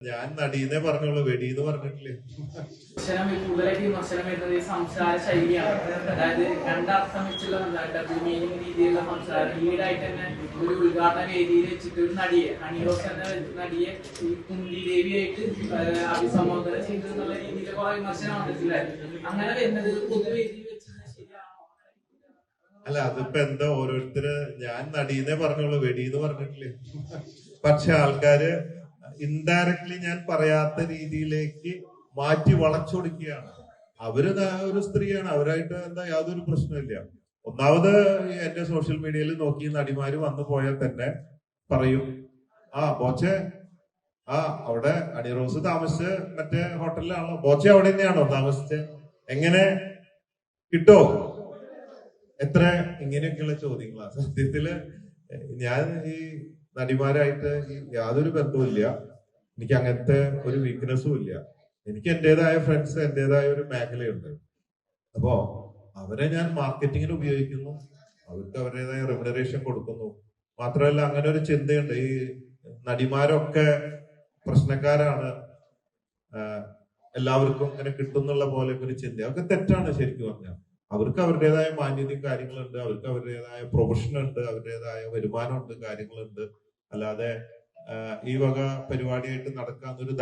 ഞാൻ നടീന്നേ പറഞ്ഞോളൂ, വെടീന്ന് പറഞ്ഞിട്ടില്ലേ. കൂടുതലായിട്ട് വിമർശനം വരുന്നത് ഈ സംസാര ശൈലിയാണ്. അതായത് രണ്ടർത്ഥം വെച്ചുള്ള ഡബിൾ മീനിങ് രീതിയിലുള്ള സംസാരം. ഈടായിട്ട് തന്നെ ഒരു ഉദ്ഘാടന വേദിയിൽ വെച്ചിട്ട് ഒരു നടിയെ, ഹണിറോസ് എന്ന നടിയെ ഈ കുന്തി ദേവിയായിട്ട് അഭിസംബോധന ചെയ്തെന്നുള്ള രീതിയിൽ കുറെ വിമർശനം വന്നിട്ടില്ലായിരുന്നു. അങ്ങനെ വരുന്നത് പൊതുവേദിയിൽ വെച്ച് ശരിയാണോ? അല്ല, അതിപ്പോ എന്താ ഓരോരുത്തര് ഞാൻ നടീന്നേ പറഞ്ഞോളൂ, വെടീന്ന് പറഞ്ഞിട്ടില്ലേ. പക്ഷെ ആൾക്കാര് ഇൻഡയറക്ട്ലി ഞാൻ പറയാത്ത രീതിയിലേക്ക് മാറ്റി വളച്ചൊടിക്കുകയാണ്. അവര് ഒരു സ്ത്രീയാണ്, അവരായിട്ട് എന്താ യാതൊരു പ്രശ്നമില്ല. ഒന്നാമത് എന്റെ സോഷ്യൽ മീഡിയയിൽ നോക്കി നടിമാര് വന്നു പോയാൽ തന്നെ പറയും, ബോച്ചെ അവിടെ അണിറോസ് താമസിച്ച് മറ്റേ ഹോട്ടലിലാണല്ലോ, ബോച്ചെ അവിടെ തന്നെയാണോ താമസിച്ചത്, എങ്ങനെ കിട്ടോ, എത്ര, ഇങ്ങനെയൊക്കെയുള്ള ചോദ്യങ്ങളാണ്. സത്യത്തില് ഞാൻ ഈ നടിമാരായിട്ട് യാതൊരു ബന്ധവുമില്ല. എനിക്ക് അങ്ങനത്തെ ഒരു വീക്ക്നെസ്സും ഇല്ല. എനിക്ക് എന്റേതായ ഫ്രണ്ട്സ്, എന്റേതായ ഒരു മേഖലയുണ്ട്. അപ്പോ അവരെ ഞാൻ മാർക്കറ്റിങ്ങിന് ഉപയോഗിക്കുന്നു, അവർക്ക് അവരുടേതായ റെമ്യൂണറേഷൻ കൊടുക്കുന്നു. മാത്രമല്ല, അങ്ങനെ ഒരു ചിന്തയുണ്ട്, ഈ നടിമാരൊക്കെ പ്രശ്നക്കാരാണ്, എല്ലാവർക്കും ഇങ്ങനെ കിട്ടുന്നുള്ള പോലെ ഒരു ചിന്ത, അതൊക്കെ തെറ്റാണ്. ശരിക്കും പറഞ്ഞാൽ അവർക്ക് അവരുടേതായ മാന്യതയും കാര്യങ്ങളുണ്ട്, അവർക്ക് അവരുടേതായ പ്രൊഫഷൻ ഉണ്ട്, അവരുടേതായ വരുമാനമുണ്ട്, കാര്യങ്ങളുണ്ട്. അല്ലാതെ ഈ വക പരിപാടിയായിട്ട് നടക്കാന്നൊരു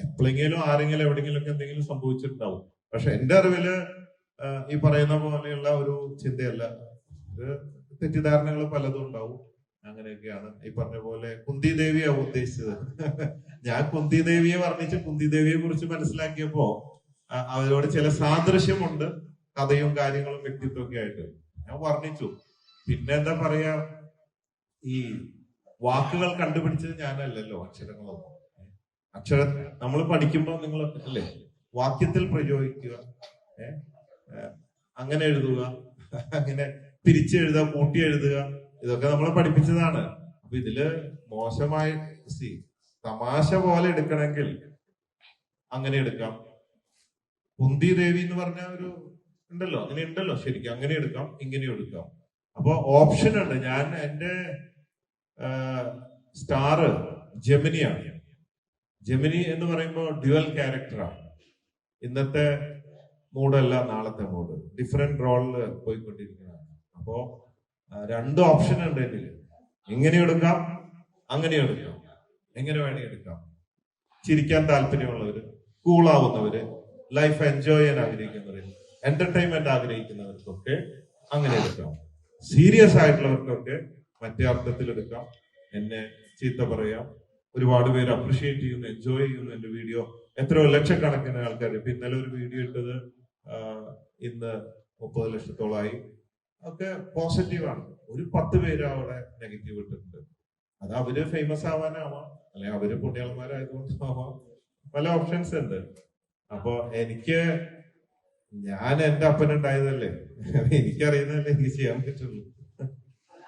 എപ്പോഴെങ്കിലും ആരെങ്കിലും എവിടെയെങ്കിലും ഒക്കെ എന്തെങ്കിലും സംഭവിച്ചിട്ടുണ്ടാവും. പക്ഷെ എന്റെ അറിവില് ഈ പറയുന്ന പോലെയുള്ള ഒരു ചിന്തയല്ല. തെറ്റിദ്ധാരണകൾ പലതും ഉണ്ടാവും. അങ്ങനെയൊക്കെയാണ്. ഈ പറഞ്ഞ പോലെ കുന്തി ദേവിയാവും ഉദ്ദേശിച്ചത്. ഞാൻ കുന്തി ദേവിയെ വർണ്ണിച്ച് കുന്തി ദേവിയെ കുറിച്ച് മനസ്സിലാക്കിയപ്പോ അവരോട് ചില സാദൃശ്യമുണ്ട്, കഥയും കാര്യങ്ങളും വ്യക്തിത്വമൊക്കെ ആയിട്ട് ഞാൻ വർണ്ണിച്ചു. പിന്നെ എന്താ പറയാ, ഈ വാക്കുകൾ കണ്ടുപിടിച്ചത് ഞാനല്ലല്ലോ. അക്ഷരം നമ്മൾ പഠിക്കുമ്പോൾ നിങ്ങൾ അല്ലേ വാക്യത്തിൽ പ്രയോഗിക്കുക, അങ്ങനെ എഴുതുക, അങ്ങനെ തിരിച്ചെഴുതുക, കൂട്ടി എഴുതുക, ഇതൊക്കെ നമ്മളെ പഠിപ്പിച്ചതാണ്. അപ്പൊ ഇതില് മോശമായി തമാശ പോലെ എടുക്കണമെങ്കിൽ അങ്ങനെ എടുക്കാം. കുന്തി ദേവി എന്ന് പറഞ്ഞ ഒരു ഉണ്ടല്ലോ, അങ്ങനെ ഉണ്ടല്ലോ, ശരിക്കും അങ്ങനെ എടുക്കാം, ഇങ്ങനെ എടുക്കാം. അപ്പൊ ഓപ്ഷൻ ഉണ്ട്. ഞാൻ എന്റെ സ്റ്റാർ ജെമിനിയാണ്. ജെമിനി എന്ന് പറയുമ്പോൾ ഡ്യുവൽ ക്യാരക്ടറാണ്. ഇന്നത്തെ മൂഡല്ല നാളത്തെ മൂഡ്, ഡിഫറെന്റ് റോളില് പോയിക്കൊണ്ടിരിക്കുന്നതാണ്. അപ്പോ രണ്ട് ഓപ്ഷൻ ഉണ്ട് എന്നിൽ. ഇങ്ങനെ എടുക്കാം, അങ്ങനെ എടുക്കാം, എങ്ങനെ വേണമെങ്കിൽ എടുക്കാം. ചിരിക്കാൻ താല്പര്യമുള്ളവര്, കൂളാവുന്നവര്, ലൈഫ് എൻജോയ് ചെയ്യാൻ ആഗ്രഹിക്കുന്നവര്, എന്റർടൈൻമെന്റ് ആഗ്രഹിക്കുന്നവർക്കൊക്കെ അങ്ങനെ എടുക്കാം. സീരിയസ് ആയിട്ടുള്ളവർക്കൊക്കെ മറ്റേ അർത്ഥത്തിൽ എടുക്കാം. എന്നെ ചീത്ത പറയാം. ഒരുപാട് പേര് അപ്രിഷിയേറ്റ് ചെയ്യുന്നു, എൻജോയ് ചെയ്യുന്നു എന്റെ വീഡിയോ. എത്രയോ ലക്ഷക്കണക്കിന് ആൾക്കാർ. ഇന്നലെ ഒരു വീഡിയോ ഇട്ടത് ഇന്ന് 30 ലക്ഷത്തോളമായി. ഒക്കെ പോസിറ്റീവാണ്. ഒരു 10 പേര് അവിടെ നെഗറ്റീവ് ഇട്ടിട്ടുണ്ട്. അത് അവര് ഫേമസ് ആവാനാവാം, അല്ലെ അവര് പുണ്യാളന്മാരായതുകൊണ്ടാവാം. പല ഓപ്ഷൻസ് ഉണ്ട്. അപ്പൊ ഞാൻ എന്റെ അപ്പനുണ്ടായതല്ലേ, എനിക്കറിയുന്നതല്ലേ എനിക്ക് ചെയ്യാൻ പറ്റുള്ളൂ.